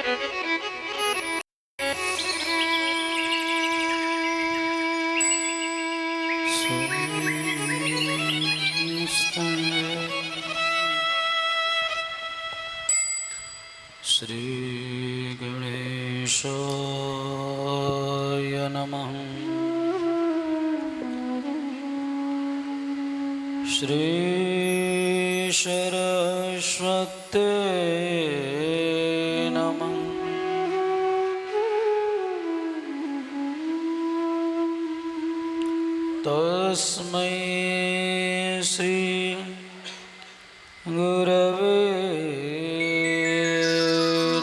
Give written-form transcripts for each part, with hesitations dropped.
श्रीगणेशाय नमः। श्रीसरस्वते नमः। तस्मै श्री गुरवे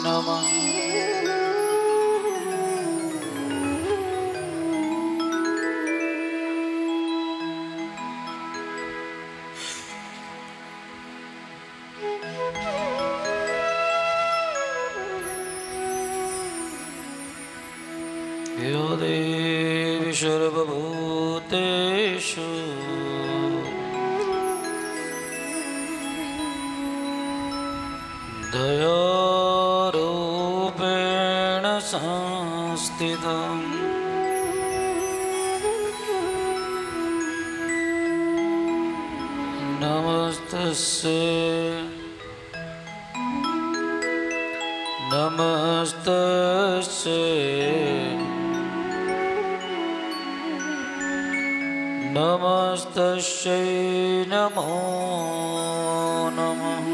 नमः। या देवी सर्वभूतेषु दयारूपेण संस्थिता। नमस्तस्यै नमस्तस्यै नमस्तस्यै नमो नमः।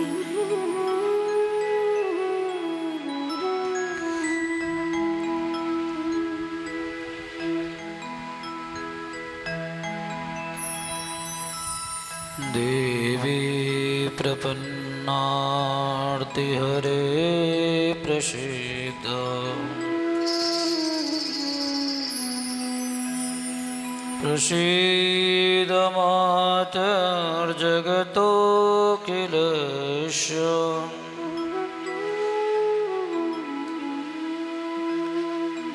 देवी प्रपन्नार्तिहरे प्रसीद। प्रसीद मातर्जगतोऽखिलस्य।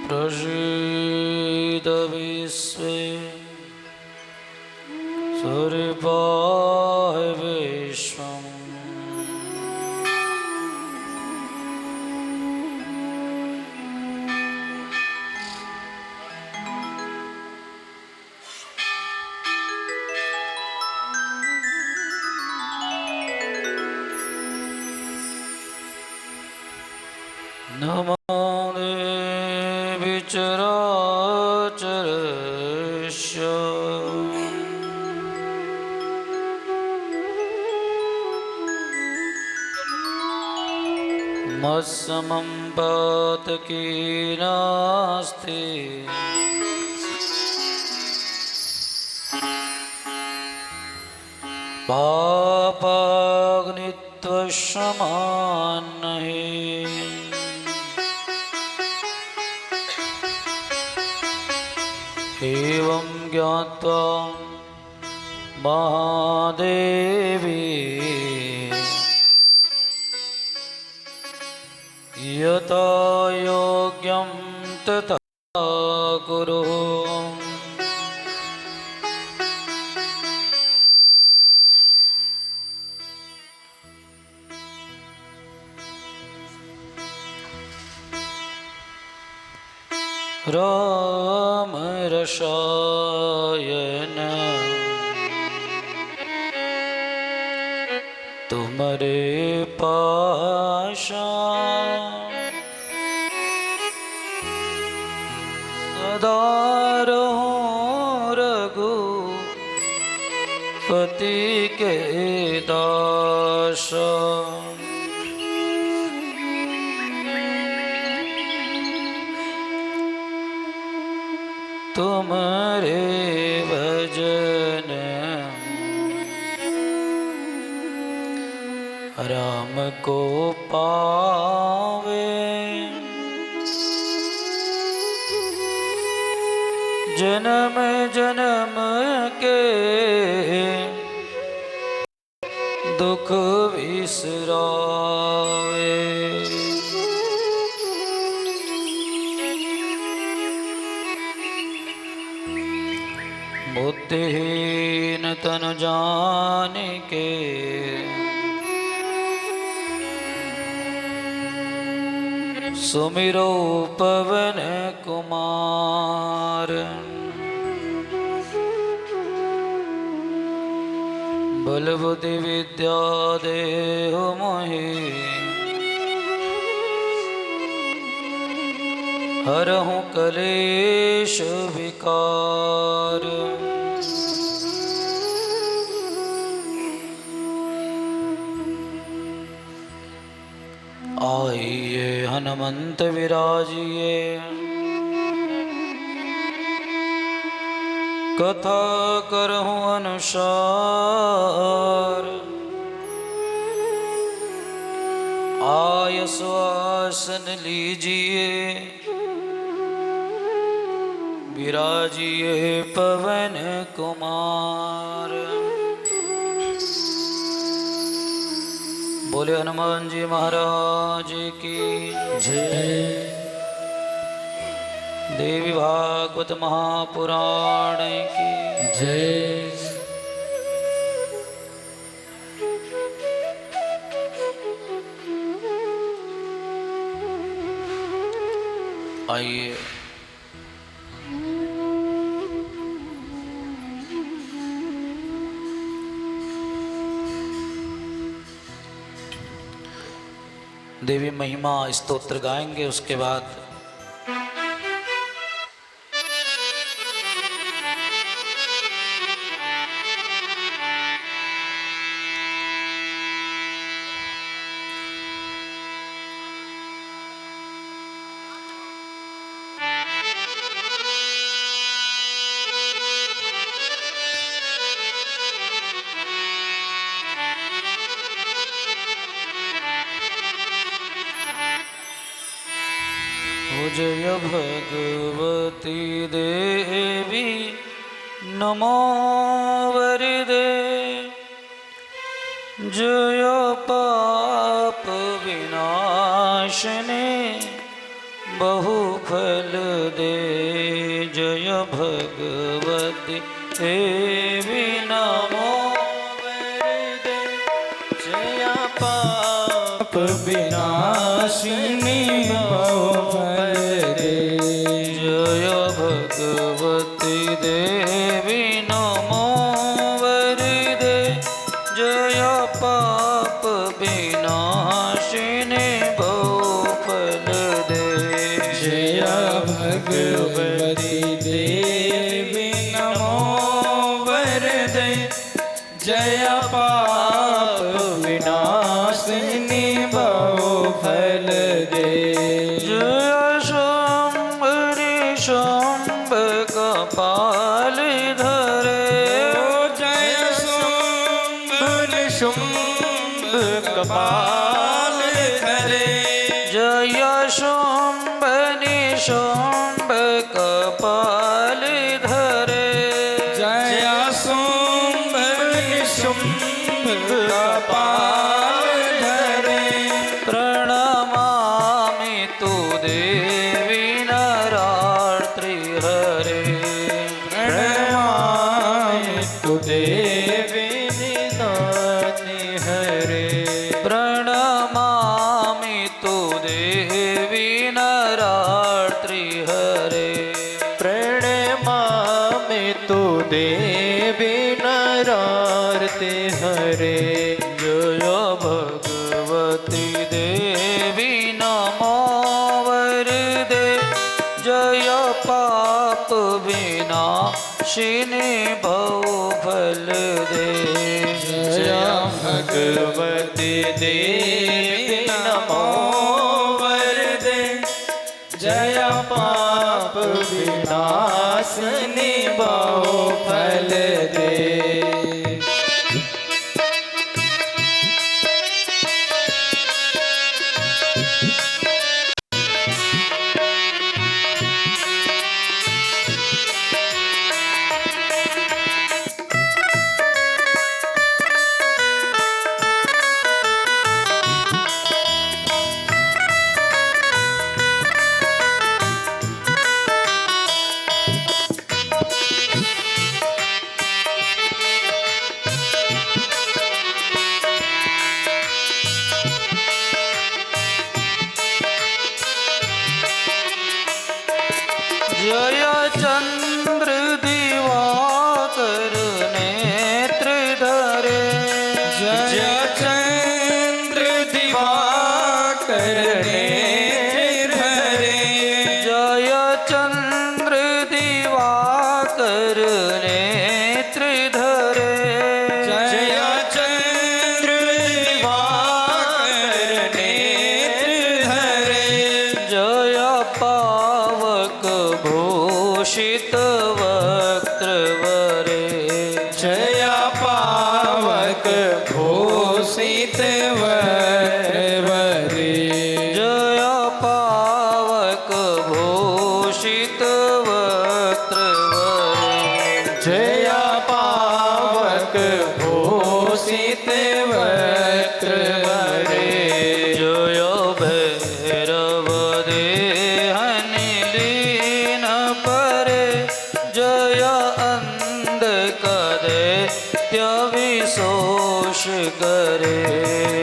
प्रसीद विश्वेश्वराय विश्वम्। नमो देवी चराचरस्य। मत्समं पातकी नास्ति। पापाग्नित्वशमान्नहि। एवं ज्ञात्वा महादेवी यथा योग्यं तथा कुरु। राम रसायन तुम्हारे पाशा। सदा रहो रघुपति के दास। तुम्हारे भजन राम को पावे। जन्म जन्म के दुख विसरावे। बुद्धिहीन तनु जानिके सुमिरो पवन कुमार। बल बुद्धि विद्या देहु मोहि, हरहु कलेश विकार। आइए हनुमंत विराजिए, कथा करहूँ अनुसार। आय श्वासन लीजिए, विराजिए पवन कुमार। बोले हनुमान जी महाराज की जय। देवी भागवत महापुराण की जय। आइए देवी महिमा स्तोत्र गाएंगे, उसके बाद जय भगवती देवी नमो वरदे। जय पाप विनाशने बहुफल दे। जय भगवती देवी नमो वरदे। जय पाप विनाशिनी बहुफल दे। जय भगवती देवी नमो वरदे। जय पाप विनाशिनी बहुफल दे। जय भगवती देवी नमो वरदे। जय पाप विनाशिनी बहुफल दे। जय शंभ शंभ कपाल धरे। जय शंभ शुंभ कपाल धरे। जय शंभ निशंभ कपाल धरे। जय शंभ निशंभ कपाल धरे। प्रणमामि तु देवी नरार्त्री हरे। प्रणमामि तु देवी निदानि हरे। प्रणमामि तु देवी नरार्त्री हरे। प्रणमामि तु देवी नरार्ती हरे। जय भगवती देवी नमो वरदे। जय पाप विनाशिनी बहुफल दे। जय भगवती देवी नमो वरदे। जय पाप विनाशिनी बहुफल दे। जय चंद्र दिवाकर नेत्र धरे जय चंद्र दिवाकर नेत्र धरे जय चंद्र दिवाकर नेत्र धरे जय चंद्र दिवाकर नेत्र धरे जय पावक भूषित वक्त्रवरे जय पावक भूषित वक्त्रवरे जय पावक भूषित वक्त्रवरे जय पावक भूषित वक्त्रवरे जय भैरव देहनि लीन परे जय अंधक दैत्य विशोष करे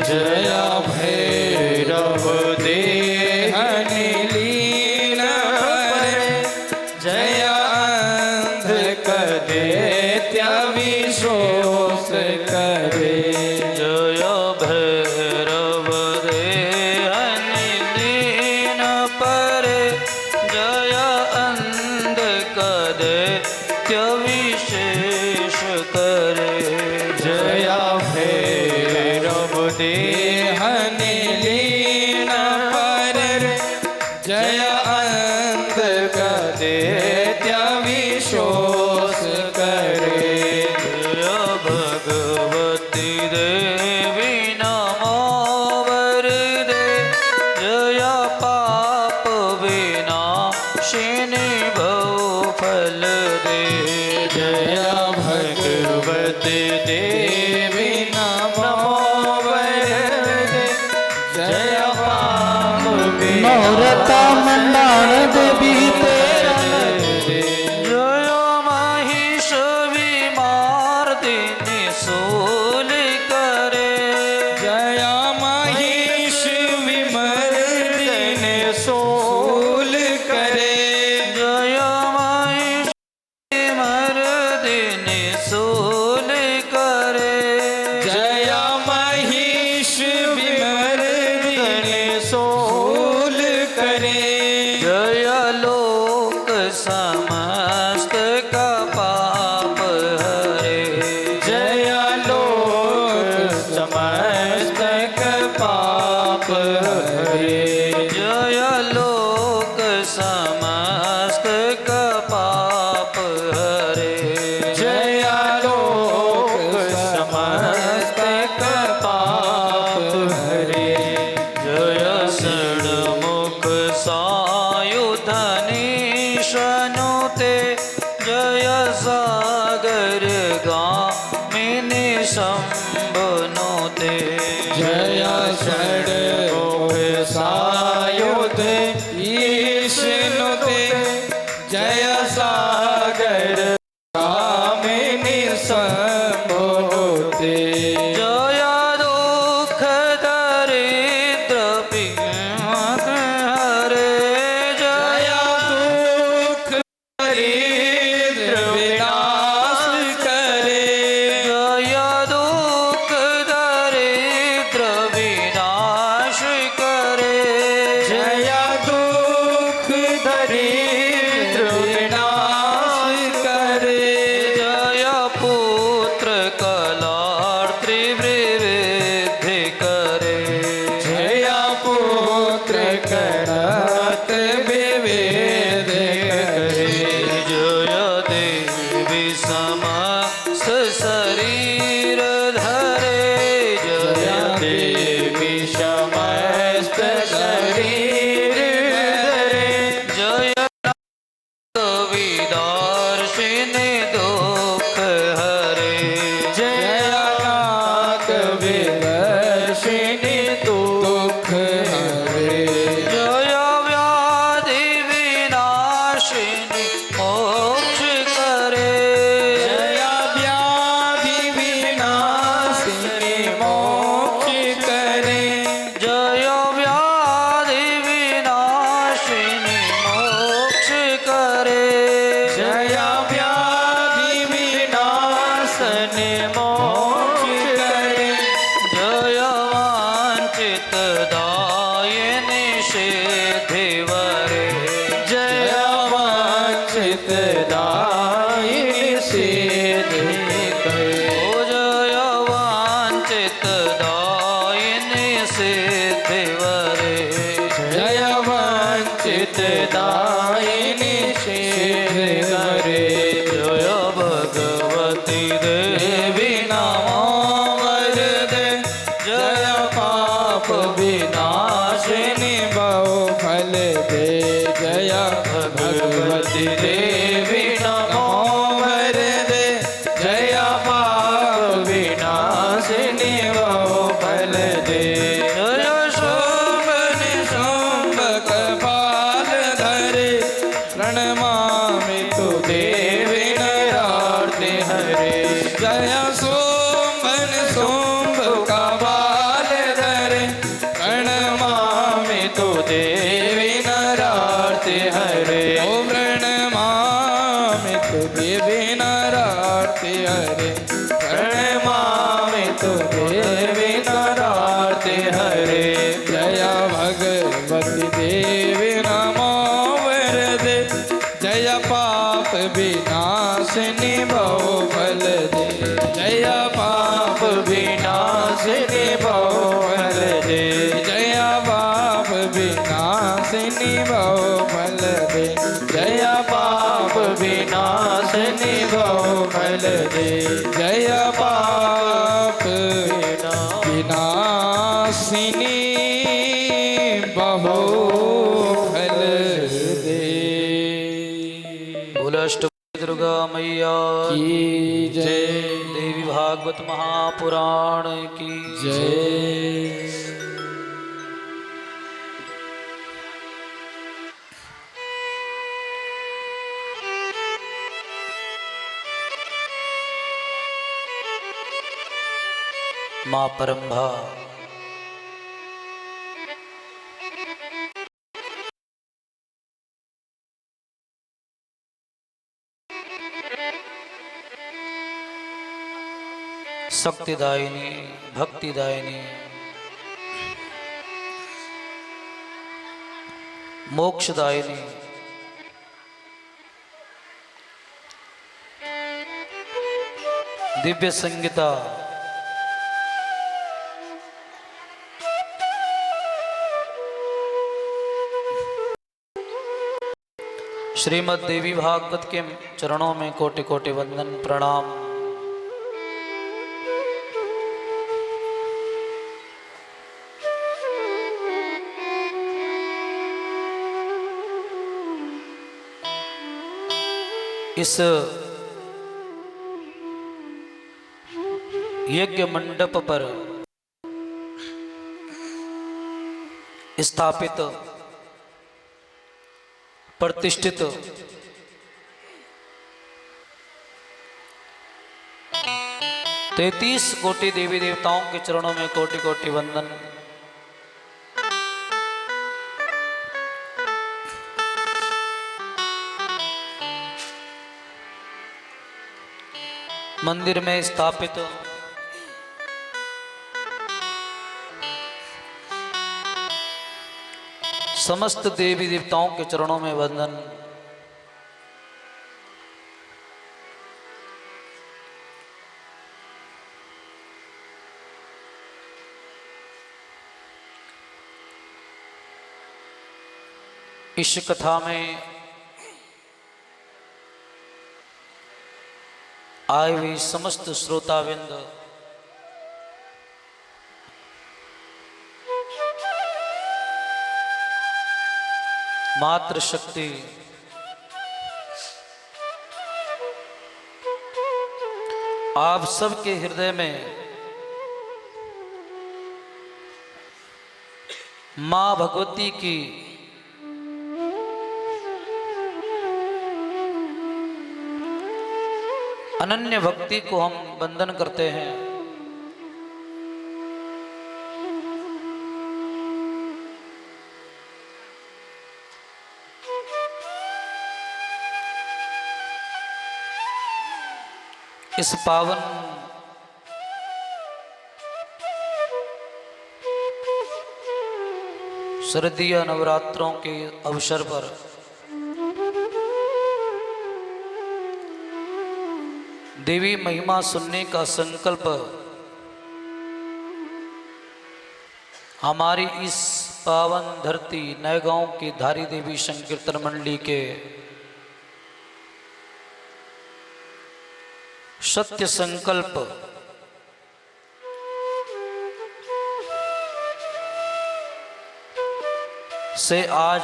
जय भैरव देहनि लीन परे जय अंधक दैत्य विशोष करे जय भैरव देहनि लीन परे जय अंधक दैत्य विशेष करे जय भैरव देहनि लीन परे जय अंधक दैत्य विशोष करे जय भगवती देवी नमो वरदे जय पाप विनाशिनी भवफल दे जय भगवती देवी नमो वरदे जय पाप नौरता मंडाण देवी तेरा जय महिष विमार्दिनी सूल करे जय महिष विमर्दिनी सूल करे जय महिष विमर्दिनी सूल करे जय महिष विमर्दिनी सूल करे जय लोक समस्त का पाप हरे जय लोक समस्त पाप हरे जय लोक समस्त का पाप हरे जय लोक समस्त पाप हरे जय षण्मुख सायुधनी शनुते जय सागर गामिनी शंभनुते जय षण्मुख सायुध ईशनुते जय सागर कामिनी शंभनुते जय दुख दरिद्र पिमत हरे जय दुख दरिद्र विनाश करे जय दुख दरिद्र विनाश करे जय दुख दरिद्र विनाश करे जय पुत्र कलार्त्री वृद्धि करे जय पुत्र करत विवेद करे जय देवी समस्त शरीर धरे जय देवी समस्त शरीर धरे जय विदार्शिनी दुख हरे जय नाथ विदर्शिनी दुख हरे जय सिद्धिवरे जय वांछित दायिनी सिद्धि करे। ओ जय वांछित दायिनी सिद्धिवरे जय वांछित दायिनी सिद्धि करे। जय भगवती देवी नमो वरदे जय पाप विनाशिनी बहु फल दे। जय भगवती देवी नमो वरदे जय पाप विनाशिनी बहु फल दे। जय शुंभ निशुंभ कपाल धरे प्रणमामि तु देवी नरार्ति हरे। जय शुंभ निशुंभ कपाल धरे प्रणमामि तु देवी नरार्ति हरे। ओ प्रणमामि तु देवी नरार्ति हरे। प्रणमामि तु देवी नरार्ति हरे। जय भगवती देवी नमो वरदे जय पाप विनाशिनी बहु फल दे। जय पाप विनाशिनी बहु फल दे। जय पाप विनाशिनी बहु फल दे। जय पाप विनाशिनी बहु फल दे। जय पाप विनाशिनी बहु फल दे। बोल अष्टभुजा दुर्गा मैया की जय। देवी भागवत महापुराण की जय। माँ परम्भा शक्तिदायिनी भक्तिदायिनी मोक्षदायिनी दिव्य संगीता श्रीमद् देवी भागवत के चरणों में कोटि कोटि वंदन प्रणाम। इस यज्ञ मंडप पर स्थापित प्रतिष्ठित 33 कोटि देवी देवताओं के चरणों में कोटि कोटि वंदन। मंदिर में स्थापित समस्त देवी देवताओं के चरणों में वंदन। इस कथा में आए हुए समस्त श्रोताविंद मातृशक्ति आप सबके हृदय में मां भगवती की अनन्य भक्ति को हम वंदन करते हैं। इस पावन शारदीय नवरात्रों के अवसर पर देवी महिमा सुनने का संकल्प हमारी इस पावन धरती नयगांव की धारी देवी संकीर्तन मंडली के सत्य संकल्प से आज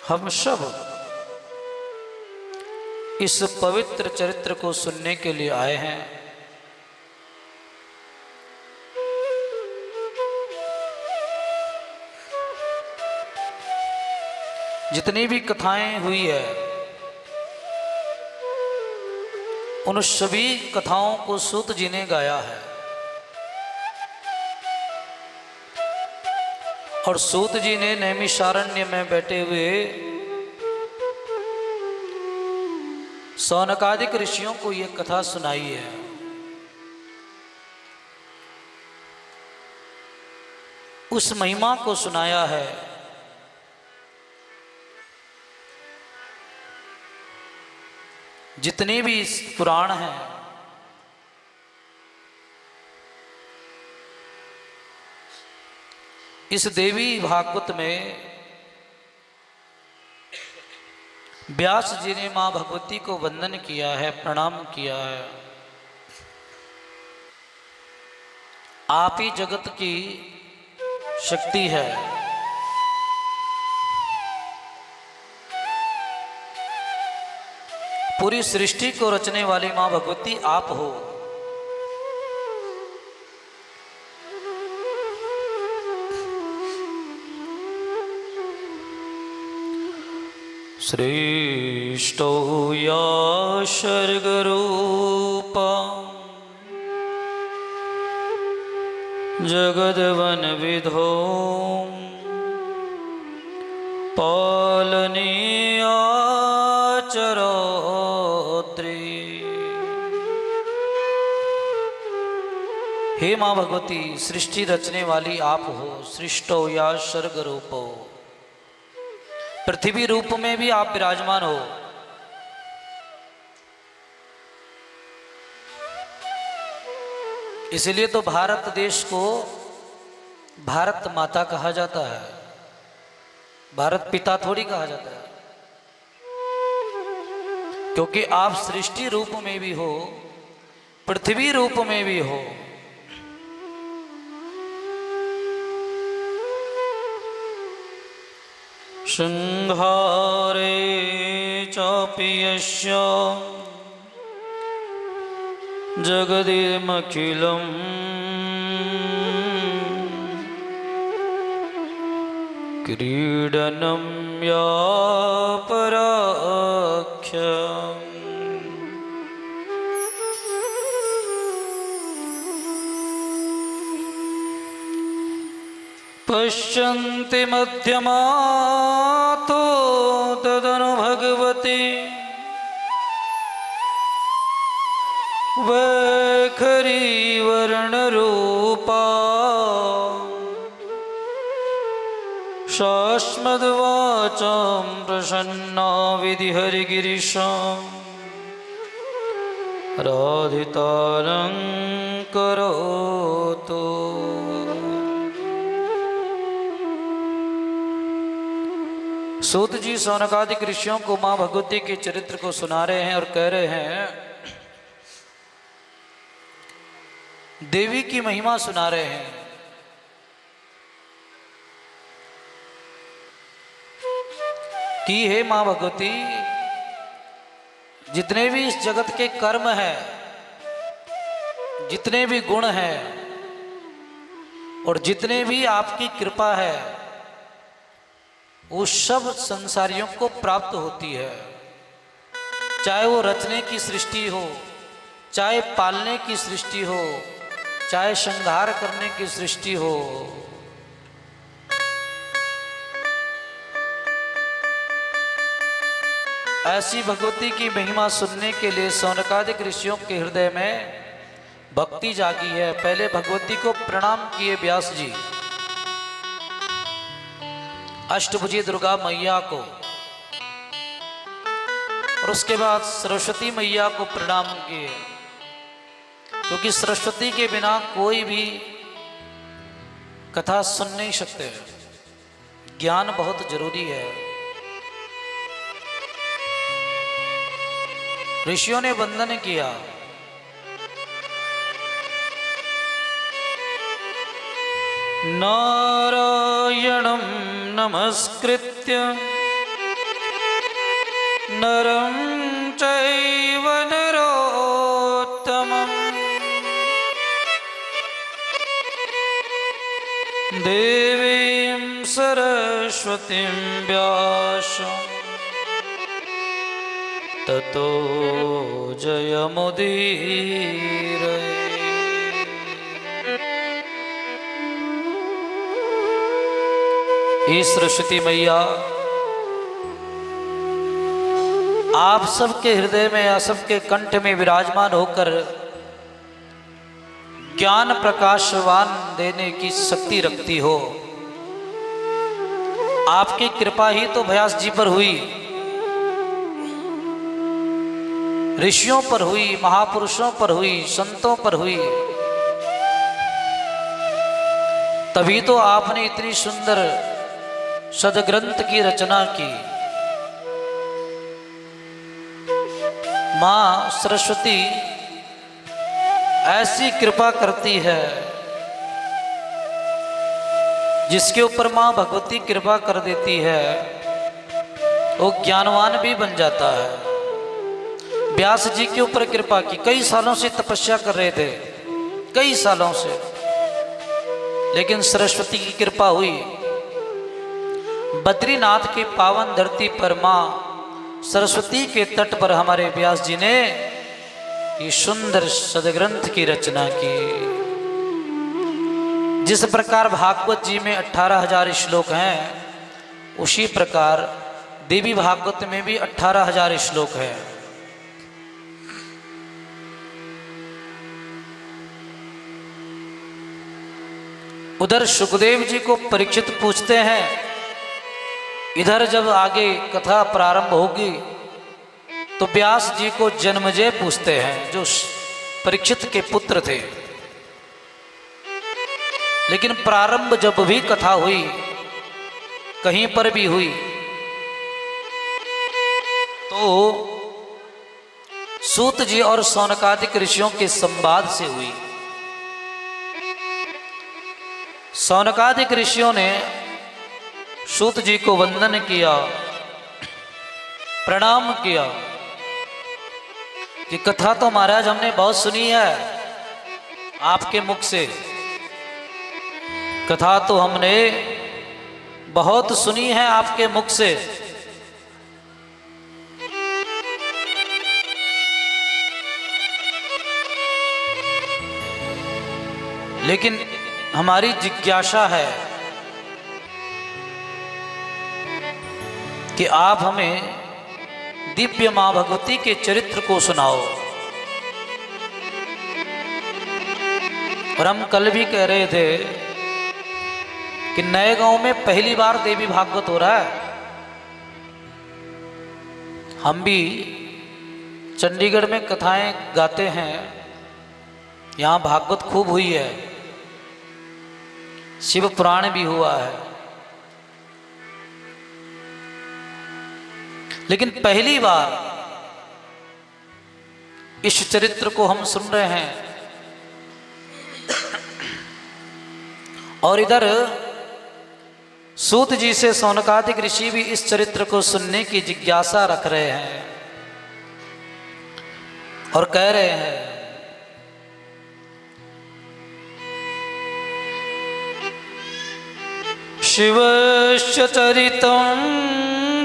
हम सब इस पवित्र चरित्र को सुनने के लिए आए हैं। जितनी भी कथाएं हुई है उन सभी कथाओं को सूत जी ने गाया है और सूत जी ने नैमिषारण्य में बैठे हुए सौनकादिक ऋषियों को यह कथा सुनाई है। उस महिमा को सुनाया है। जितने भी पुराण हैं इस देवी भागवत में व्यास जी ने मां भगवती को वंदन किया है, प्रणाम किया है। आप ही जगत की शक्ति है। पूरी सृष्टि को रचने वाली मां भगवती आप हो। श्रेष्ठो या शर्गरूपा जगद्वन विधो पालनीया चरोद्री। हे मां भगवती, सृष्टि रचने वाली आप हो। सृष्टो या शर्गरूपो, पृथ्वी रूप में भी आप विराजमान हो। इसलिए तो भारत देश को भारत माता कहा जाता है, भारत पिता थोड़ी कहा जाता है, क्योंकि आप सृष्टि रूप में भी हो, पृथ्वी रूप में भी हो। संहारे चापि यस्य जगदिमखिलं क्रीडनं या पराख्यम्। पश्यन्ति मध्यमातो तदनु भगवती वैखरी वर्णरूपा शाश्मद्वाचां प्रसन्ना विधिहरिगिरिशां राधितालंकरोतु। सूत जी सौनकादिक ऋषियों को मां भगवती के चरित्र को सुना रहे हैं और कह रहे हैं, देवी की महिमा सुना रहे हैं कि हे मां भगवती, जितने भी इस जगत के कर्म हैं, जितने भी गुण हैं और जितने भी आपकी कृपा है, वो सब संसारियों को प्राप्त होती है। चाहे वो रचने की सृष्टि हो, चाहे पालने की सृष्टि हो, चाहे संहार करने की सृष्टि हो। ऐसी भगवती की महिमा सुनने के लिए सौनकादिक ऋषियों के हृदय में भक्ति जागी है। पहले भगवती को प्रणाम किए व्यास जी, अष्टभुजी दुर्गा मैया को, और उसके बाद सरस्वती मैया को प्रणाम किए, क्योंकि सरस्वती के बिना कोई भी कथा सुन नहीं सकते। ज्ञान बहुत जरूरी है। ऋषियों ने वंदन किया। नारायणं नमस्कृत्य नरं चैव नरोत्तमं देवीं सरस्वतीं व्यासं ततो जयमुदीरये। हे सरस्वती मैया, आप सबके हृदय में या सबके कंठ में विराजमान होकर ज्ञान प्रकाशवान देने की शक्ति रखती हो। आपकी कृपा ही तो व्यास जी पर हुई, ऋषियों पर हुई, महापुरुषों पर हुई, संतों पर हुई। तभी तो आपने इतनी सुंदर सदग्रंथ की रचना की। मां सरस्वती ऐसी कृपा करती है, जिसके ऊपर मां भगवती कृपा कर देती है वो ज्ञानवान भी बन जाता है। व्यास जी के ऊपर कृपा की, कई सालों से तपस्या कर रहे थे, कई सालों से, लेकिन सरस्वती की कृपा हुई। बद्रीनाथ के पावन धरती पर मां सरस्वती के तट पर हमारे व्यास जी ने ये सुंदर सदग्रंथ की रचना की। जिस प्रकार भागवत जी में 18,000 श्लोक हैं, उसी प्रकार देवी भागवत में भी 18,000 श्लोक है। उधर सुखदेव जी को परीक्षित पूछते हैं, इधर जब आगे कथा प्रारंभ होगी तो व्यास जी को जन्मजय पूछते हैं, जो परीक्षित के पुत्र थे। लेकिन प्रारंभ जब भी कथा हुई, कहीं पर भी हुई, तो सूत जी और सौनकादिक ऋषियों के संवाद से हुई। सौनकादिक ऋषियों ने सूत जी को वंदन किया, प्रणाम किया कि कथा तो महाराज हमने बहुत सुनी है आपके मुख से, कथा तो हमने बहुत सुनी है आपके मुख से, लेकिन हमारी जिज्ञासा है कि आप हमें दिव्य मां भगवती के चरित्र को सुनाओ। और हम कल भी कह रहे थे कि नए गांव में पहली बार देवी भागवत हो रहा है। हम भी चंडीगढ़ में कथाएं गाते हैं, यहाँ भागवत खूब हुई है, शिव पुराण भी हुआ है, लेकिन पहली बार इस चरित्र को हम सुन रहे हैं। और इधर सूत जी से सौनकादिक ऋषि भी इस चरित्र को सुनने की जिज्ञासा रख रहे हैं और कह रहे हैं, शिवस्य चरितं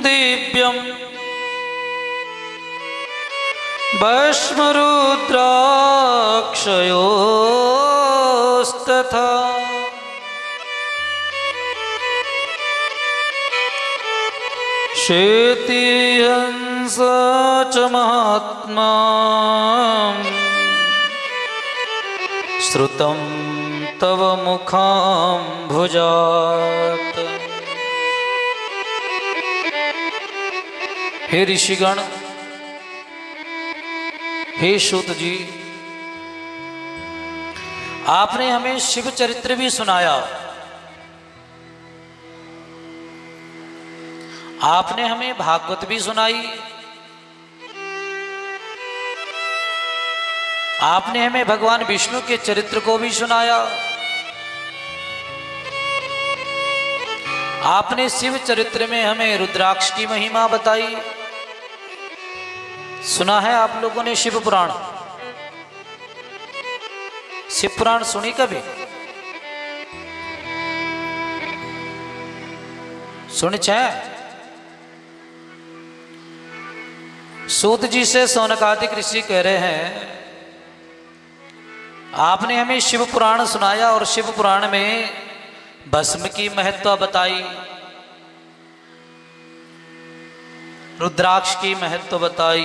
दिव्यं भस्मरुद्राक्षयोस्तथा शेतिहंस च महात्मा श्रुतं तव मुखाम्भुजात्। हे ऋषिगण, हे सूत जी, आपने हमें शिव चरित्र भी सुनाया, आपने हमें भागवत भी सुनाई, आपने हमें भगवान विष्णु के चरित्र को भी सुनाया, आपने शिव चरित्र में हमें रुद्राक्ष की महिमा बताई। सुना है आप लोगों ने शिव पुराण? शिव पुराण सुनी कभी? सुनी छे? सूत जी से सौनकादिक ऋषि कह रहे हैं, आपने हमें शिव पुराण सुनाया और शिव पुराण में भस्म की महत्व बताई, रुद्राक्ष की महत्व बताई,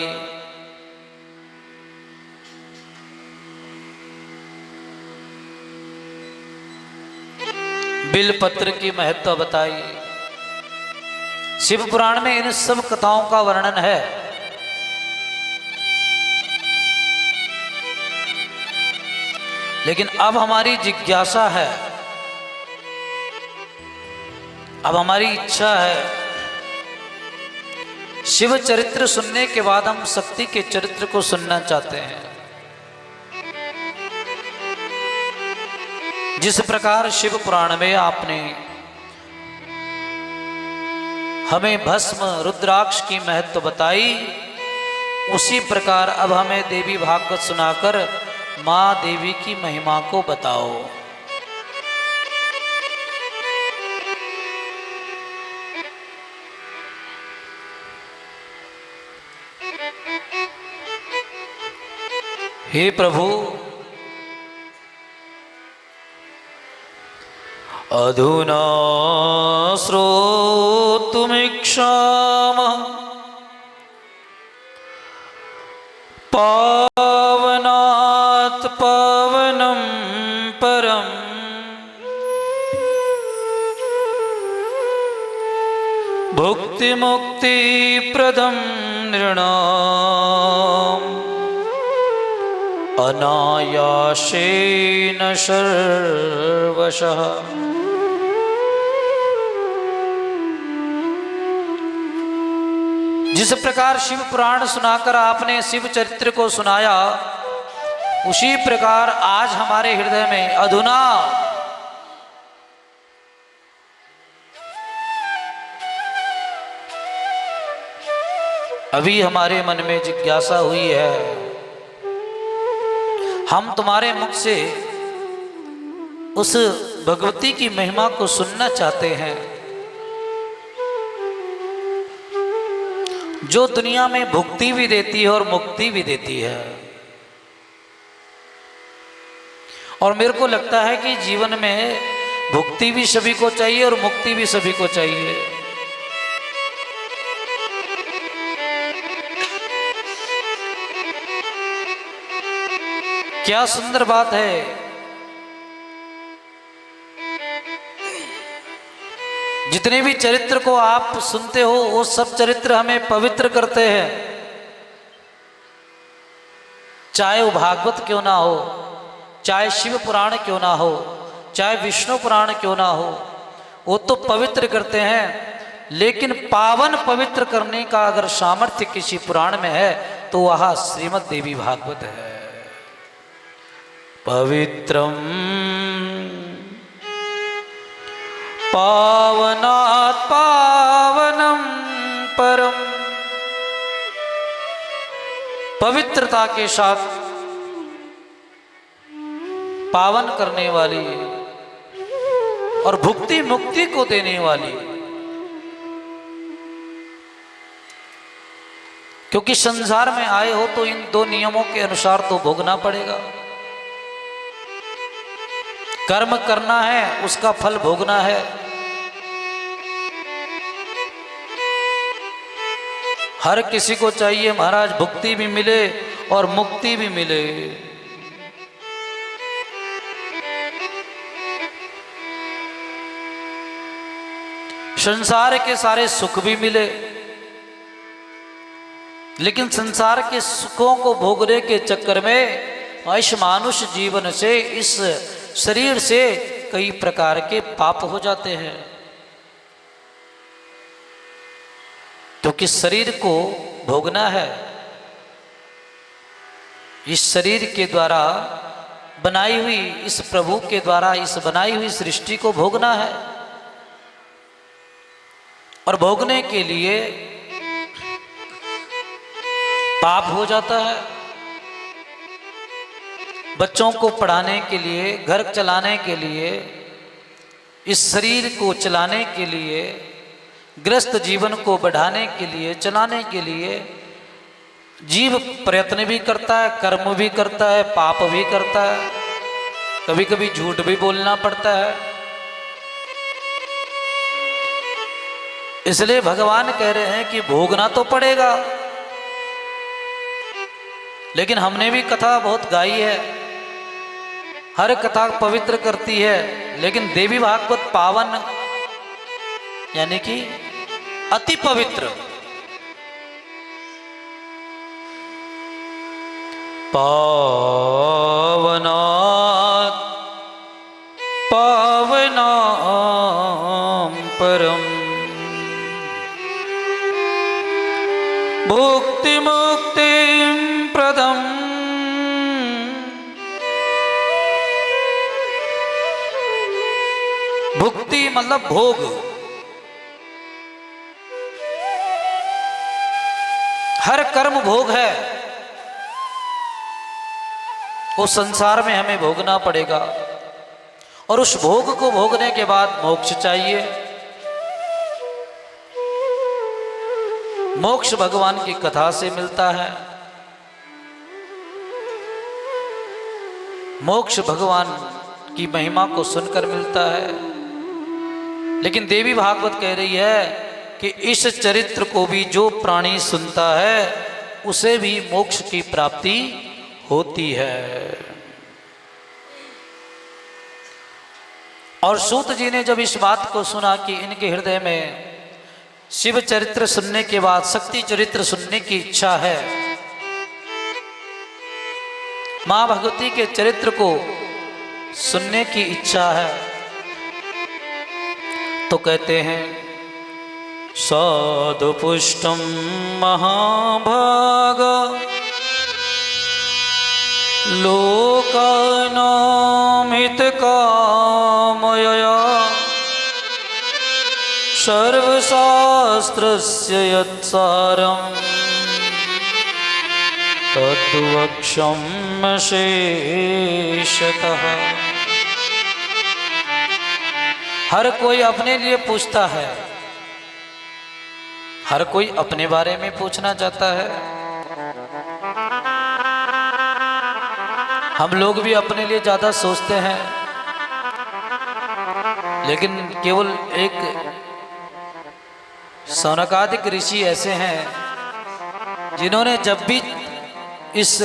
बिलपत्र की महत्व बताई। शिव पुराण में इन सब कथाओं का वर्णन है। लेकिन अब हमारी जिज्ञासा है, अब हमारी इच्छा है, शिव चरित्र सुनने के बाद हम शक्ति के चरित्र को सुनना चाहते हैं। जिस प्रकार शिव पुराण में आपने हमें भस्म रुद्राक्ष की महत्व बताई, उसी प्रकार अब हमें देवी भागवत सुनाकर मां देवी की महिमा को बताओ। हे प्रभु, अधुना श्रोतुमिच्छामः पावनात् पावनं परं भुक्तिमुक्तिप्रदं नृणाम् अनायासेन सर्वशः। जिस प्रकार शिव पुराण सुनाकर आपने शिव चरित्र को सुनाया, उसी प्रकार आज हमारे हृदय में अधुना अभी हमारे मन में जिज्ञासा हुई है, हम तुम्हारे मुख से उस भगवती की महिमा को सुनना चाहते हैं जो दुनिया में भुक्ति भी देती है और मुक्ति भी देती है। और मेरे को लगता है कि जीवन में भुक्ति भी सभी को चाहिए और मुक्ति भी सभी को चाहिए। क्या सुंदर बात है, जितने भी चरित्र को आप सुनते हो वो सब चरित्र हमें पवित्र करते हैं। चाहे वो भागवत क्यों ना हो, चाहे शिव पुराण क्यों ना हो, चाहे विष्णु पुराण क्यों ना हो, वो तो पवित्र करते हैं। लेकिन पावन पवित्र करने का अगर सामर्थ्य किसी पुराण में है तो वह श्रीमद् देवी भागवत है। पवित्रम पावनात् पावनम परम, पवित्रता के साथ पावन करने वाली और भुक्ति मुक्ति को देने वाली। क्योंकि संसार में आए हो तो इन दो नियमों के अनुसार तो भोगना पड़ेगा। कर्म करना है, उसका फल भोगना है। हर किसी को चाहिए महाराज भुक्ति भी मिले और मुक्ति भी मिले। संसार के सारे सुख भी मिले, लेकिन संसार के सुखों को भोगने के चक्कर में इस मानुष जीवन से, इस शरीर से कई प्रकार के पाप हो जाते हैं। क्योंकि शरीर को भोगना है, इस शरीर के द्वारा बनाई हुई, इस प्रभु के द्वारा इस बनाई हुई सृष्टि को भोगना है। और भोगने के लिए पाप हो जाता है। बच्चों को पढ़ाने के लिए, घर चलाने के लिए, इस शरीर को चलाने के लिए, गृहस्थ जीवन को बढ़ाने के लिए, चलाने के लिए जीव प्रयत्न भी करता है, कर्म भी करता है, पाप भी करता है, कभी कभी झूठ भी बोलना पड़ता है। इसलिए भगवान कह रहे हैं कि भोगना तो पड़ेगा। लेकिन हमने भी कथा बहुत गाई है, हर कथा पवित्र करती है, लेकिन देवी भागवत पावन यानी कि अति पवित्र। पावना पावना परम भुक्ति मुक्ति प्रदम भुक्ति मतलब भोग। हर कर्म भोग है, वो संसार में हमें भोगना पड़ेगा। और उस भोग को भोगने के बाद मोक्ष चाहिए। मोक्ष भगवान की कथा से मिलता है। मोक्ष भगवान की महिमा को सुनकर मिलता है। लेकिन देवी भागवत कह रही है कि इस चरित्र को भी जो प्राणी सुनता है उसे भी मोक्ष की प्राप्ति होती है। और सूत जी ने जब इस बात को सुना कि इनके हृदय में शिव चरित्र सुनने के बाद शक्ति चरित्र सुनने की इच्छा है, मां भगवती के चरित्र को सुनने की इच्छा है, तो कहते हैं साधु पुष्टम महाभाग लोकानां हितकामयया सर्वशास्त्रस्य यत्सारं तद्वक्ष्यम्यशेषतः। हर कोई अपने लिए पूछता है, हर कोई अपने बारे में पूछना चाहता है। हम लोग भी अपने लिए ज्यादा सोचते हैं, लेकिन केवल एक सौनकादिक ऋषि ऐसे हैं जिन्होंने जब भी इस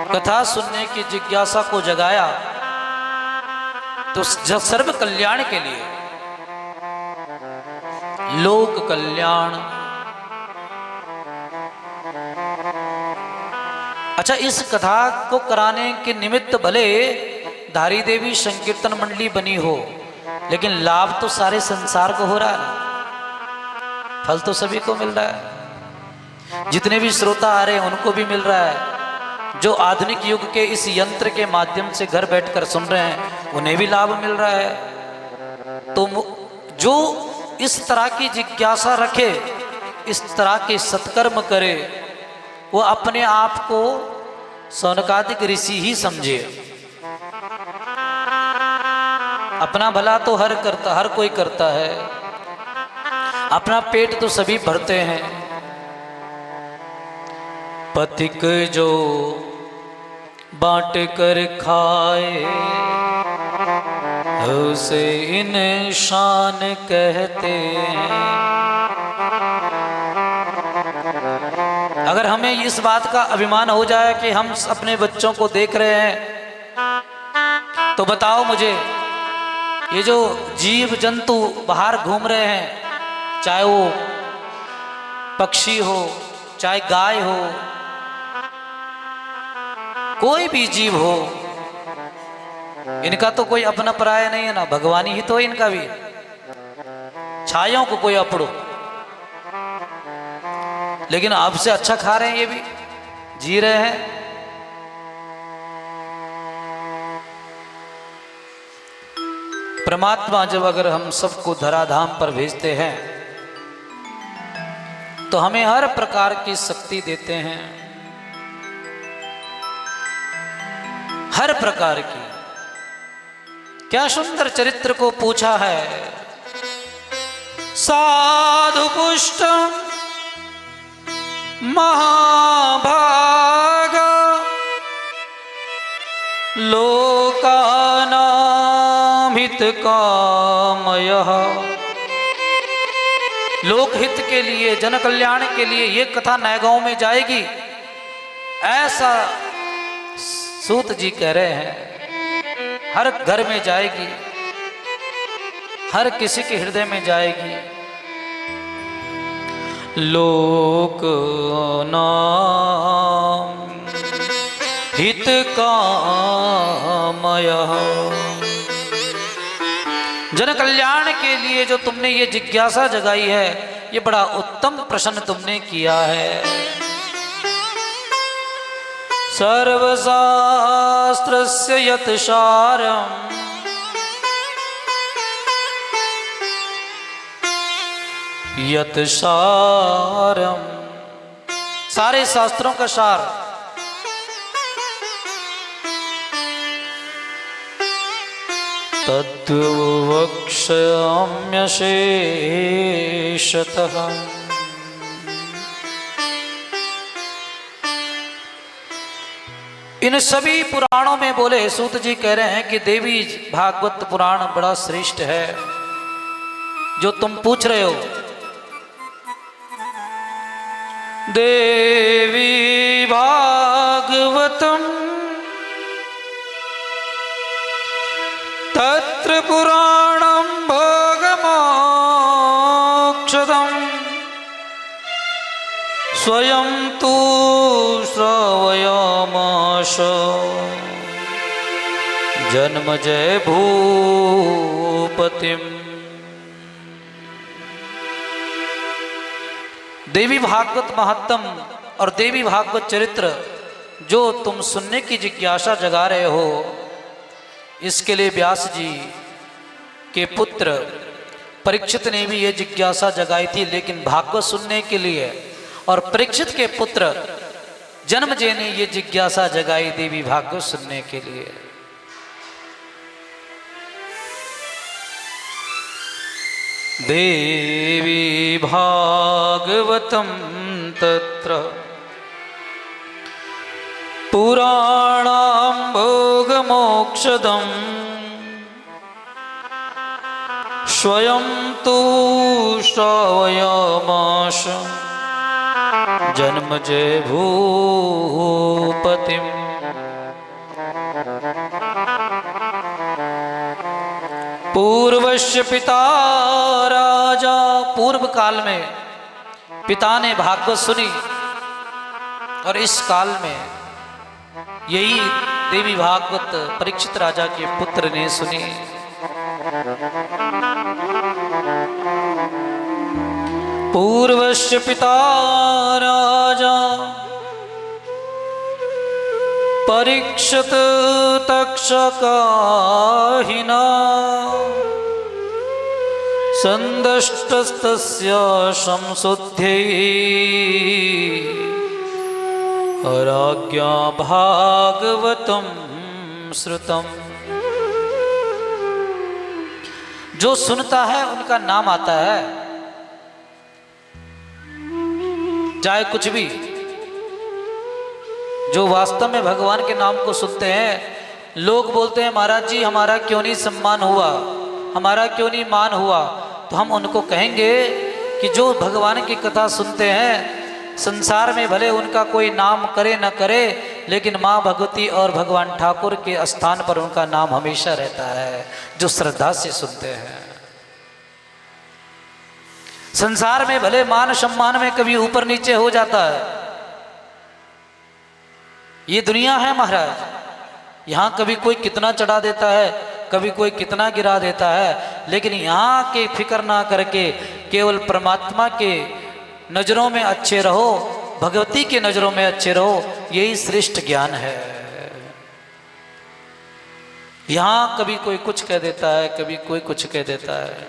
कथा सुनने की जिज्ञासा को जगाया तो सर्व कल्याण के लिए, लोक कल्याण। अच्छा, इस कथा को कराने के निमित्त भले धारी देवी संकीर्तन मंडली बनी हो, लेकिन लाभ तो सारे संसार को हो रहा है, फल तो सभी को मिल रहा है। जितने भी श्रोता आ रहे हैं उनको भी मिल रहा है, जो आधुनिक युग के इस यंत्र के माध्यम से घर बैठकर सुन रहे हैं उन्हें भी लाभ मिल रहा है। तो जो इस तरह की जिज्ञासा रखे, इस तरह के सत्कर्म करे, वो अपने आप को सौनकादिक ऋषि ही समझे। अपना भला तो हर कोई करता है, अपना पेट तो सभी भरते हैं। पथिक जो बांट कर खाए उसे इंसान कहते हैं। अगर हमें इस बात का अभिमान हो जाए कि हम अपने बच्चों को देख रहे हैं, तो बताओ मुझे ये जो जीव जंतु बाहर घूम रहे हैं, चाहे वो पक्षी हो, चाहे गाय हो, कोई भी जीव हो, इनका तो कोई अपना पराया नहीं है ना, भगवानी ही तो है इनका भी। छायों को कोई अपड़ो, लेकिन आपसे अच्छा खा रहे हैं, ये भी जी रहे हैं। परमात्मा जब अगर हम सबको धराधाम पर भेजते हैं तो हमें हर प्रकार की शक्ति देते हैं, हर प्रकार की। क्या सुंदर चरित्र को पूछा है, साधु पुष्टम महाभागा लोकानां हित कामयः। लोकहित के लिए, जन कल्याण के लिए ये कथा नए गांव में जाएगी, ऐसा सूत जी कह रहे हैं। हर घर में जाएगी, हर किसी के हृदय में जाएगी। लोकानां हित कामयः। जन कल्याण के लिए जो तुमने ये जिज्ञासा जगाई है, ये बड़ा उत्तम प्रश्न तुमने किया है। सर्वशास्त्रस्य यत् सारम् यत् सारम्, सारे शास्त्रों का सार, तद्वक्ष्याम्यशेषतः। इन सभी पुराणों में बोले, सूत जी कह रहे हैं कि देवी भागवत पुराण बड़ा श्रेष्ठ है। जो तुम पूछ रहे हो, देवी भागवतम तत्र पुराणं भोगमोक्षदम् स्वयं तु श्रावयामास जन्मजय भूपतिम्। देवी भागवत महात्म और देवी भागवत चरित्र जो तुम सुनने की जिज्ञासा जगा रहे हो, इसके लिए व्यास जी के पुत्र परीक्षित ने भी ये जिज्ञासा जगाई थी, लेकिन भागवत सुनने के लिए। और परीक्षित के पुत्र जन्मजय ने ये जिज्ञासा जगाई देवी भागवत सुनने के लिए। देवी भागवतम तत्र पुराणं भोगमोक्षदम् स्वयं तु श्रावयामास जन्मजय भूपतिम्। पूर्वस्य पिता राजा, पूर्व काल में पिता ने भागवत सुनी, और इस काल में यही देवी भागवत परीक्षित राजा के पुत्र ने सुनी। पूर्वस्य पिता राजा परीक्षित तक्षकाहिना संदष्टस्तस्य संशुद्धै राज्ञा भागवतम श्रुतम। जो सुनता है उनका नाम आता है, चाहे कुछ भी। जो वास्तव में भगवान के नाम को सुनते हैं, लोग बोलते हैं महाराज जी हमारा क्यों नहीं सम्मान हुआ, हमारा क्यों नहीं मान हुआ, तो हम उनको कहेंगे कि जो भगवान की कथा सुनते हैं संसार में भले उनका कोई नाम करे न करे, लेकिन माँ भगवती और भगवान ठाकुर के स्थान पर उनका नाम हमेशा रहता है, जो श्रद्धा से सुनते हैं। संसार में भले मान सम्मान में कभी ऊपर नीचे हो जाता है, ये दुनिया है महाराज। यहाँ कभी कोई कितना चढ़ा देता है, कभी कोई कितना गिरा देता है, लेकिन यहाँ की फिक्र ना करके केवल परमात्मा के नज़रों में अच्छे रहो, भगवती के नज़रों में अच्छे रहो, यही श्रेष्ठ ज्ञान है। यहाँ कभी कोई कुछ कह देता है, कभी कोई कुछ कह देता है।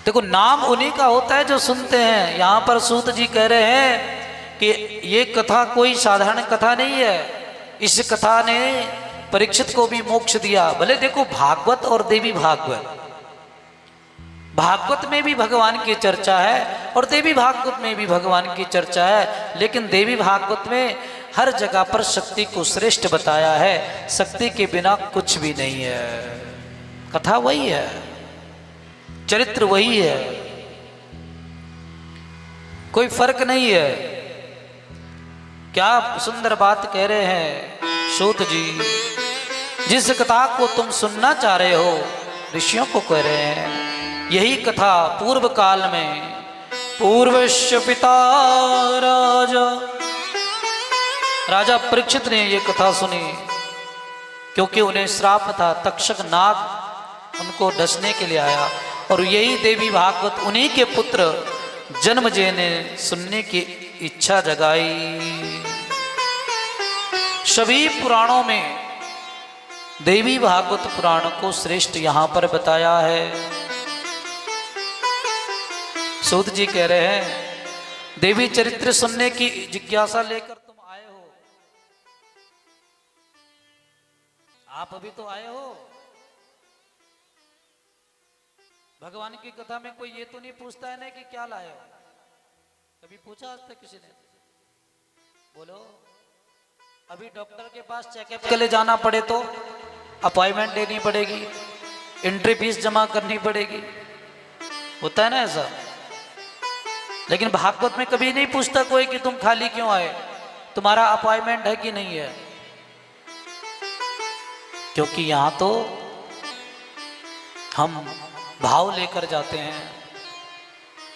देखो, नाम उन्हीं का होता है जो सुनते हैं। यहाँ पर सूत जी कह रहे हैं कि ये कथा कोई साधारण कथा नहीं है, इस कथा ने परीक्षित को भी मोक्ष दिया। भले देखो, भागवत और देवी भागवत, भागवत में भी भगवान की चर्चा है और देवी भागवत में भी भगवान की चर्चा है, लेकिन देवी भागवत में हर जगह पर शक्ति को श्रेष्ठ बताया है। शक्ति के बिना कुछ भी नहीं है। कथा वही है, चरित्र वही है, कोई फर्क नहीं है। क्या सुंदर बात कह रहे हैं सूत जी। जिस कथा को तुम सुनना चाह रहे हो, ऋषियों को कह रहे हैं, यही कथा पूर्व काल में पूर्वश्य पिता राजा परीक्षित ने ये कथा सुनी, क्योंकि उन्हें श्राप था। तक्षक नाग उनको डसने के लिए आया, और यही देवी भागवत उन्हीं के पुत्र जन्मजय ने सुनने की इच्छा जगाई। सभी पुराणों में देवी भागवत पुराण को श्रेष्ठ यहाँ पर बताया है। सूत जी कह रहे हैं, देवी चरित्र सुनने की जिज्ञासा लेकर तुम आए हो। आप अभी तो आए हो। भगवान की कथा में कोई ये तो नहीं पूछता है ना कि क्या लाए हो। कभी पूछा आज तक किसी ने? बोलो। अभी डॉक्टर के पास चेकअप के लिए जाना पड़े तो अपॉइंटमेंट लेनी पड़ेगी, एंट्री फीस जमा करनी पड़ेगी, होता है ना ऐसा। लेकिन भागवत में कभी नहीं पूछता कोई कि तुम खाली क्यों आए, तुम्हारा अपॉइंटमेंट है कि नहीं है। क्योंकि यहां तो हम भाव लेकर जाते हैं।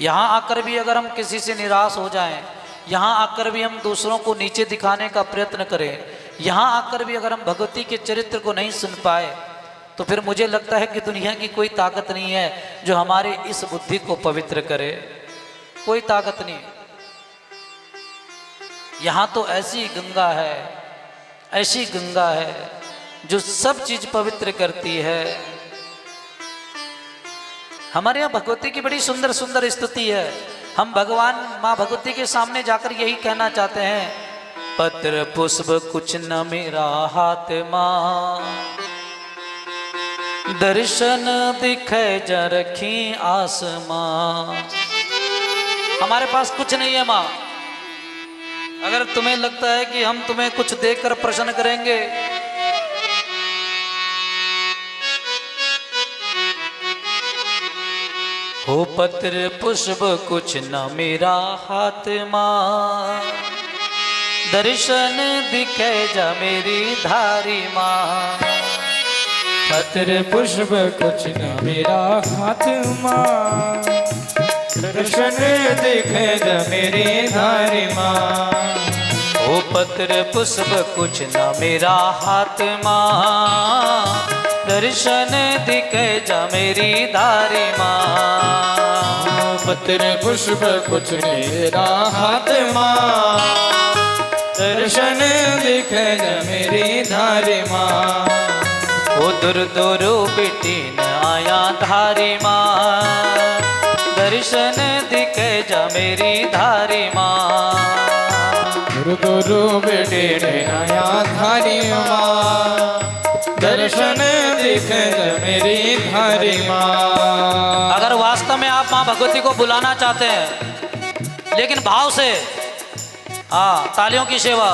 यहां आकर भी अगर हम किसी से निराश हो जाएं, यहां आकर भी हम दूसरों को नीचे दिखाने का प्रयत्न करें, यहां आकर भी अगर हम भगवती के चरित्र को नहीं सुन पाए, तो फिर मुझे लगता है कि दुनिया की कोई ताकत नहीं है जो हमारे इस बुद्धि को पवित्र करे। कोई ताकत नहीं। यहां तो ऐसी गंगा है, ऐसी गंगा है जो सब चीज पवित्र करती है। हमारे यहाँ भगवती की बड़ी सुंदर सुंदर स्तुति है। हम भगवान माँ भगवती के सामने जाकर यही कहना चाहते हैं, पत्र पुष्प कुछ न मेरा हाथ माँ, दर्शन दिखे ज रखी आसमां। हमारे पास कुछ नहीं है माँ। अगर तुम्हें लगता है कि हम तुम्हें कुछ देकर प्रसन्न करेंगे, हो पत्र पुष्प कुछ न मेरा हाथ माँ, दर्शन दिखे जा मेरी धारी माँ। पत्र पुष्प कुछ न मेरा हाथ माँ, दर्शन दिखे ज मेरी धारी माँ। ओ पत्र पुष्प कुछ न मेरा हाथ माँ, दर्शन दिखे जा मेरी धारी माँ। पत्र पुष्प कुछ मेरा हाथ माँ, दर्शन दिखे ज मेरी धारी माँ। ओ दूर दूर बेटी न आया धारी माँ, दर्शन दिखे जा मेरी धारी माँ। गुरु बेटे ने आया धारी माँ, दर्शन दिखे ज मेरी धारी माँ। अगर वास्तव में आप माँ भगवती को बुलाना चाहते हैं, लेकिन भाव से, हाँ, तालियों की सेवा।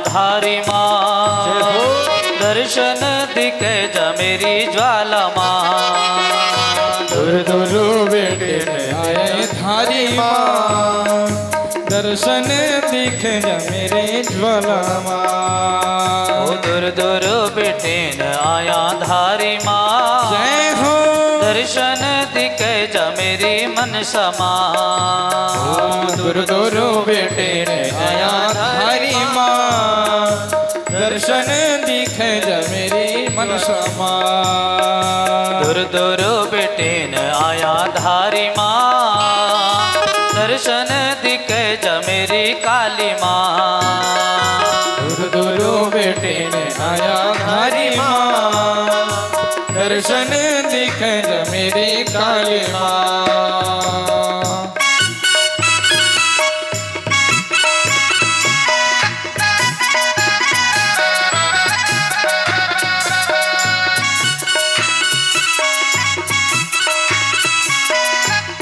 धारी माँ, दर्शन दिखे जा मेरी ज्वाला माँ। दूर दूर बेटे आए धारी माँ, दर्शन दिखे जा मेरे ज्वाला माँ। ओ दूर दूर बेटे न आया धारी माँ, जय हो दर्शन दिखे जा मेरी मनसा माँ। दूर दूर बेटे आया धारी माँ, दर्शन दिखे जा मेरी मनसा माँ। दूर दूर बेटे न आया धारी माँ, दर्शन दिखे जा मेरी काली माँ। दूर दूर बेटे आया धारी माँ, दर्शन दिखे जा मेरी काली माँ।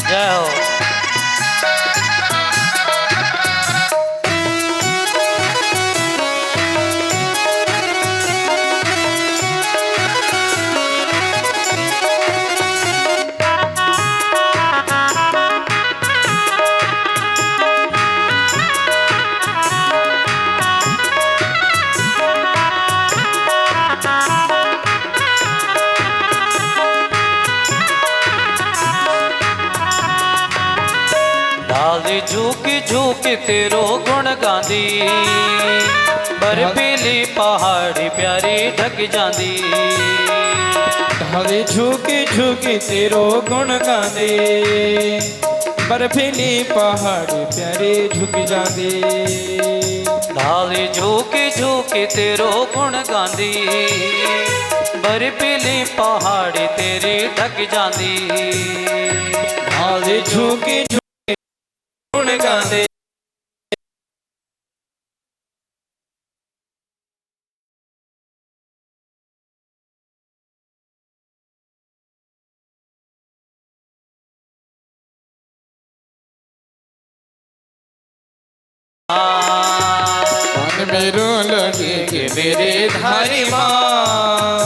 जय हो। ढाली झूकी झूकी तेरो गुण गांदी, बर्फीली पहाड़ी प्यारी ढक जांदी। ढाली झुकी झुकी तेरो गुण गांदे, बर्फीली पहाड़ी प्यारी झुक जांदी। ढाली झूकी झूकी तेरो गुण गांदी, बर्फीली पहाड़ी तेरी ढक जांदी। ढाली झुकी झुकी गुण गांदे, मन मेरो लगे कि मेरे धारी माँ,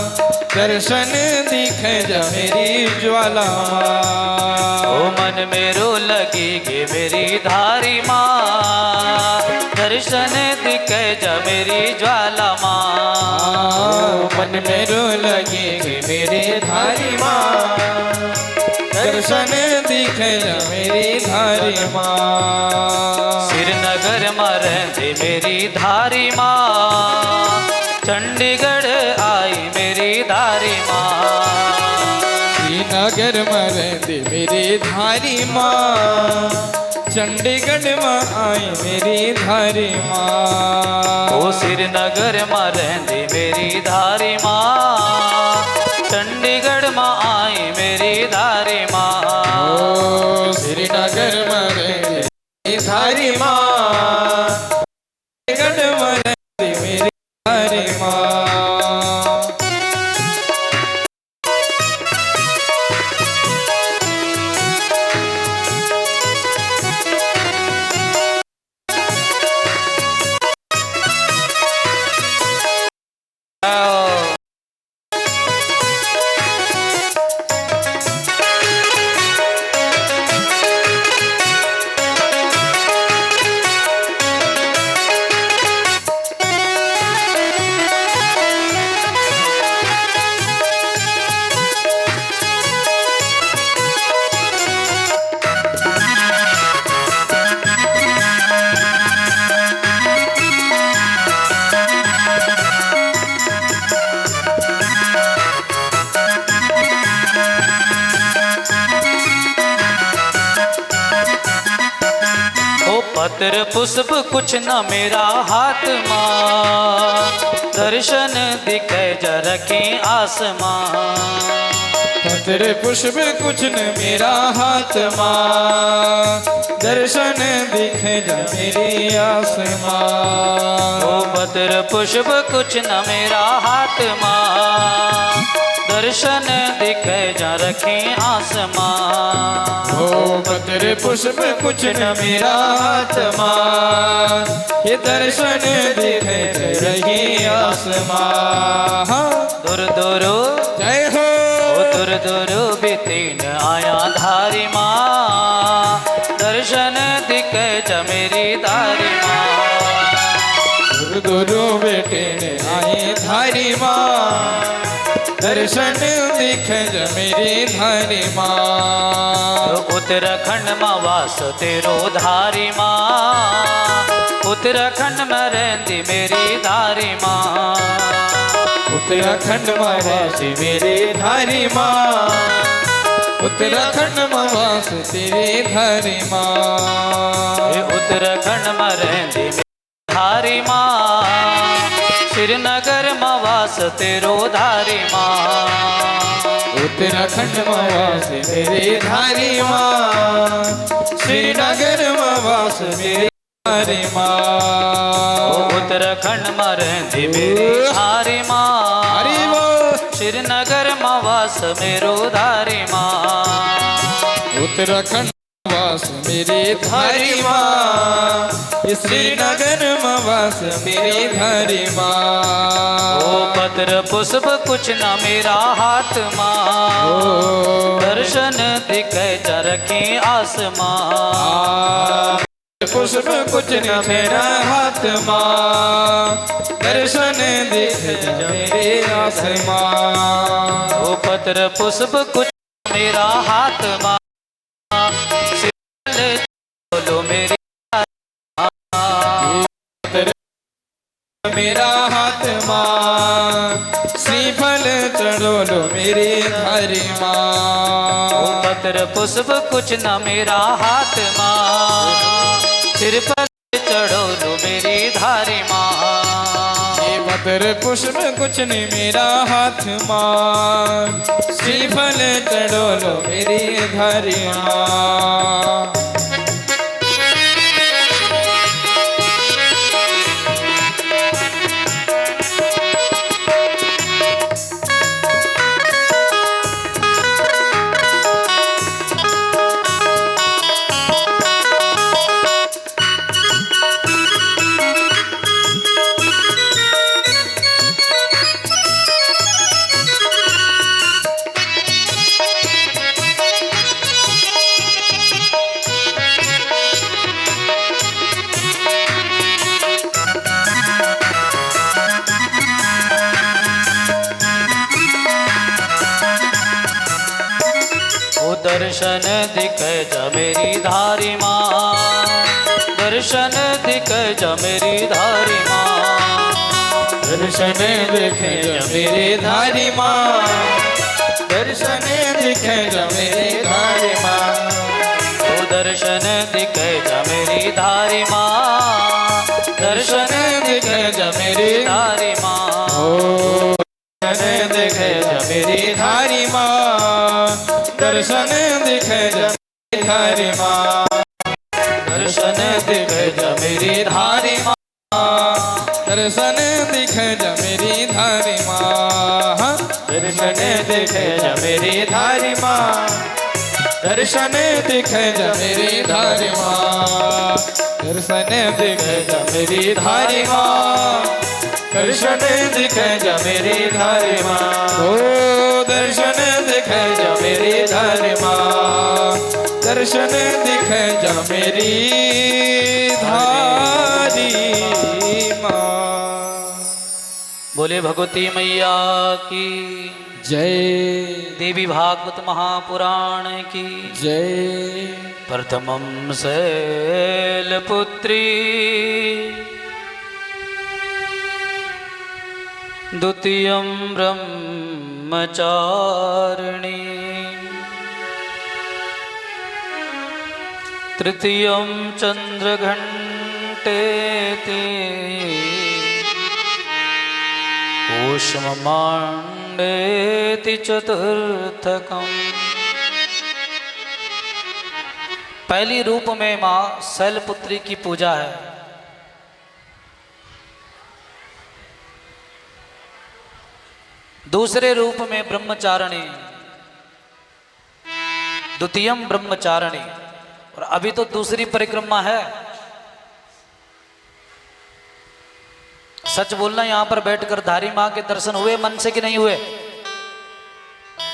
दर्शन दिखे जा मेरी ज्वाला माँ। ओ मन मेरो लगी गे मेरी धारी माँ, दर्शन दिखे जा मेरी ज्वाला माँ। मन मेरो लगे कि मेरे धारी माँ, दर्शन दिखे जा मेरी धारी माँ। श्रीनगर में रहती मेरी धारी माँ, चंडीगढ़ आई मेरी धारी माँ। श्रीनगर में रहती मेरी धारी माँ, चंडीगढ़ में आई मेरी धारी माँ। ओ श्रीनगर में रहती मेरी धारी माँ, चंडीगढ़ में आई मेरी धारी माँ। ओ श्रीनगर में रहती धारी माँ, चंडीगढ़ में रहती मेरी धारी माँ। पत्र पुष्प कुछ न मेरा हाथ माँ, दर्शन दिखे जा रखे आसमां। पत्र पुष्प कुछ न मेरा हाथ माँ, दर्शन दिखे जा मेरी आसमां। ओ पत्र पुष्प कुछ न मेरा हाथ माँ, दर्शन दिखे जा रखे आसमान। हो पत्र पुष्प कुछ न मेरा हाथ मान, ये दर्शन दिखे रही आसमान। दूर दूर जय हो दूर दूर बितीन आया धारी माँ, दर्शन दिखे जा मेरी धारी माँ। गुरु बेटे ने आए धारी माँ, दर्शन दिखे ज मेरी धारी माँ। उत्तराखंड में वास तेरो धारी माँ, उत्तराखंड में रहती मेरी धारी माँ। उत्तराखंड में वास मेरी धारी माँ, उत्तराखंड में वास तेरी धारी माँ। उत्तराखंड में रहती धारी माँ, श्रीनगर में वास तेरो धारी माँ। उत्तराखंड में वास मेरी धारी माँ, श्रीनगर में वास मेरी धारी माँ। उत्तराखंड में रहती मेरी धारी माँ, हरि बोल। श्रीनगर में वास मेरो धारी माँ। उत्तराखंड वास मेरी धारी माँ, श्रीनगर में वास मेरी धारी माँ। ओ पत्र पुष्प कुछ न मेरा हाथ माँ, दर्शन दिखे जा रखे आसमान। पुष्प कुछ न मेरा हाथ माँ, दर्शन दिखे मेरे आसमान। ओ पत्र पुष्प कुछ मेरा हाथ माँ, बोलो मेरी मेरा हाथ माँ, श्रीफल चढ़ो लो मेरी धारी माँ। पत्र पुष्प कुछ न मेरा हाथ माँ, सिर पर चढ़ो लो मेरी धारी माँ। ये पत्र पुष्प कुछ नहीं मेरा हाथ माँ, श्रीफल चढ़ो लो मेरी धारी माँ। दर्शन दिखे जा मेरी धारी माँ, दर्शन दिखे जा मेरी धारी माँ। दर्शन दिखे जा मेरी धारी माँ, दर्शन दिखे जा मेरी धारी माँ। ओ दर्शन दिखे जा मेरी धारी माँ, दर्शन दिखे जा मेरी धारी माँ। ओ दर्शन दिखे जा मेरी धारी माँ, दर्शन दिखे जा मेरी धारी माँ। दर्शन दिखे जा मेरी धारी माँ, दर्शन दिखे जा मेरी धारी माँ। दर्शन दिखे जा मेरी धारी माँ, दर्शन दिखे जा मेरी धारी माँ। दर्शन दिखे जा मेरी धारी माँ, दर्शन दिखे जा मेरी धारी माँ। ओ दर्शन दिखे जा मेरी धारी माँ, दर्शन दिखे जा मेरी धारी माँ। बोले भगवती मैया की जय, देवी भागवत महापुराण की जय। प्रथमं शैलपुत्री, द्वितीयं ब्रह्मचारिणी, तृतीयं चन्द्रघण्टेति, कूष्माण्डेति चतुर्थकम्। पहली रूप में माँ शैलपुत्री की पूजा है। दूसरे रूप में ब्रह्मचारिणी, द्वितीयम ब्रह्मचारिणी, और अभी तो दूसरी परिक्रमा है। सच बोलना, यहां पर बैठकर धारी मां के दर्शन हुए मन से कि नहीं हुए?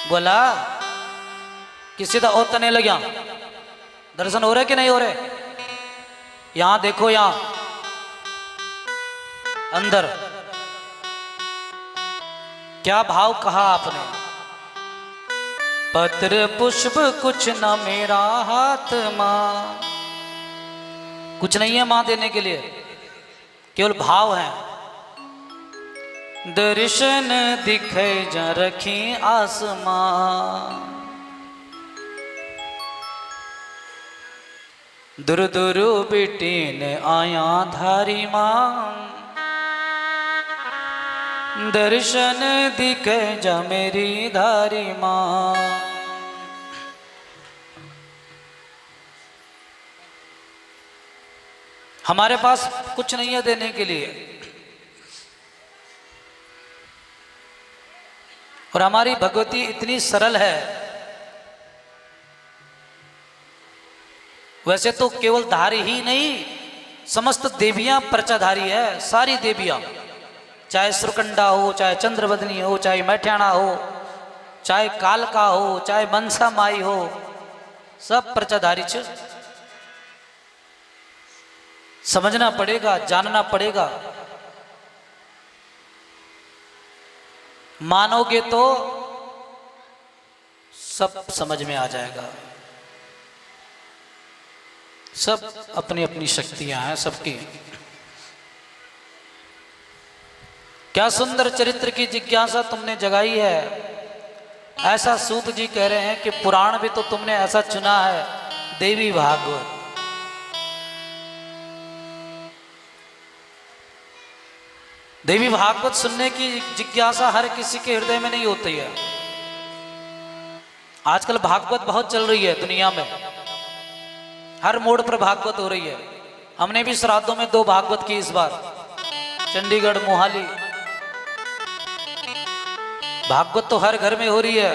बोला किसी का ओतने लग्या, दर्शन हो रहे कि नहीं हो रहे? यहां देखो, यहां अंदर क्या भाव कहा आपने? पत्र पुष्प कुछ न मेरा हाथ मां, कुछ नहीं है मां देने के लिए, केवल भाव है। दर्शन दिखे जा रखी आसमां, दूर दूर बेटी ने आया धारी मां, दर्शन दिखे जा मेरी धारी मां। हमारे पास कुछ नहीं है देने के लिए, और हमारी भगवती इतनी सरल है। वैसे तो केवल धारी ही नहीं, समस्त देवियां पर्चाधारी है, सारी देवियां, चाहे सुरकंडा हो, चाहे चंद्रवदनी हो, चाहे मैठियाणा हो, चाहे कालका हो, चाहे मनसा माई हो, सब पर्चाधारी छ। समझना पड़ेगा, जानना पड़ेगा। मानोगे तो सब समझ में आ जाएगा। सब अपनी अपनी शक्तियां हैं सबकी। क्या सुंदर चरित्र की जिज्ञासा तुमने जगाई है। ऐसा सूत जी कह रहे हैं कि पुराण भी तो तुमने ऐसा चुना है, देवी भागवत। देवी भागवत सुनने की जिज्ञासा हर किसी के हृदय में नहीं होती है। आजकल भागवत बहुत चल रही है दुनिया में, हर मोड़ पर भागवत हो रही है। हमने भी श्राद्धों में 2 भागवत की इस बार, चंडीगढ़ मोहाली। भागवत तो हर घर में हो रही है,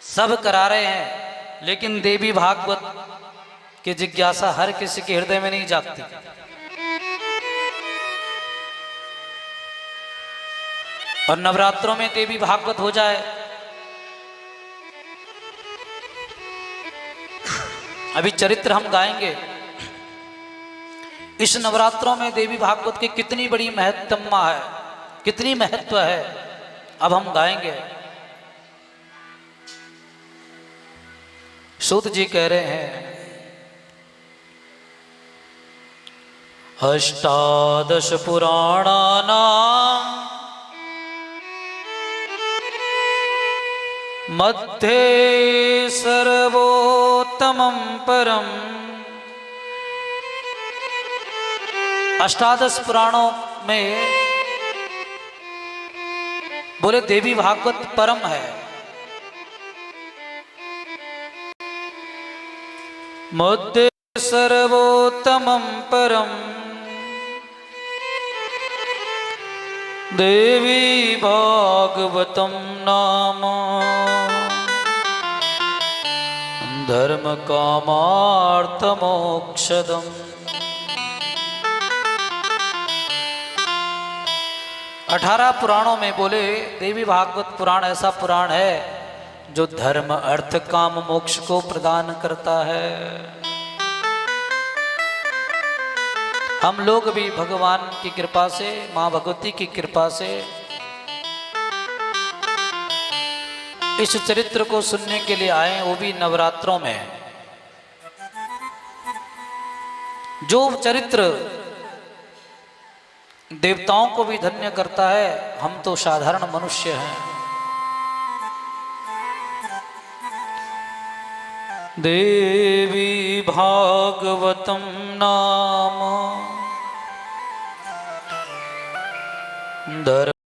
सब करा रहे हैं, लेकिन देवी भागवत की जिज्ञासा हर किसी के हृदय में नहीं जागती। और नवरात्रों में देवी भागवत हो जाए, अभी चरित्र हम गाएंगे। इस नवरात्रों में देवी भागवत की कितनी बड़ी महत्तमा है, कितनी महत्व है, अब हम गाएंगे। सूत जी कह रहे हैं, अष्टादश पुराणानां मध्ये सर्वोत्तमं परम। अष्टादश पुराणों में बोले देवी भागवत परम है। मध्ये सर्वोत्तमं परम देवी भागवतम नाम धर्म कामार्थ मोक्षदम। 18 पुराणों में बोले देवी भागवत पुराण ऐसा पुराण है जो धर्म अर्थ काम मोक्ष को प्रदान करता है। हम लोग भी भगवान की कृपा से, मां भगवती की कृपा से इस चरित्र को सुनने के लिए आए, वो भी नवरात्रों में। जो चरित्र देवताओं को भी धन्य करता है, हम तो साधारण मनुष्य हैं। देवी भागवतम नाम धर्म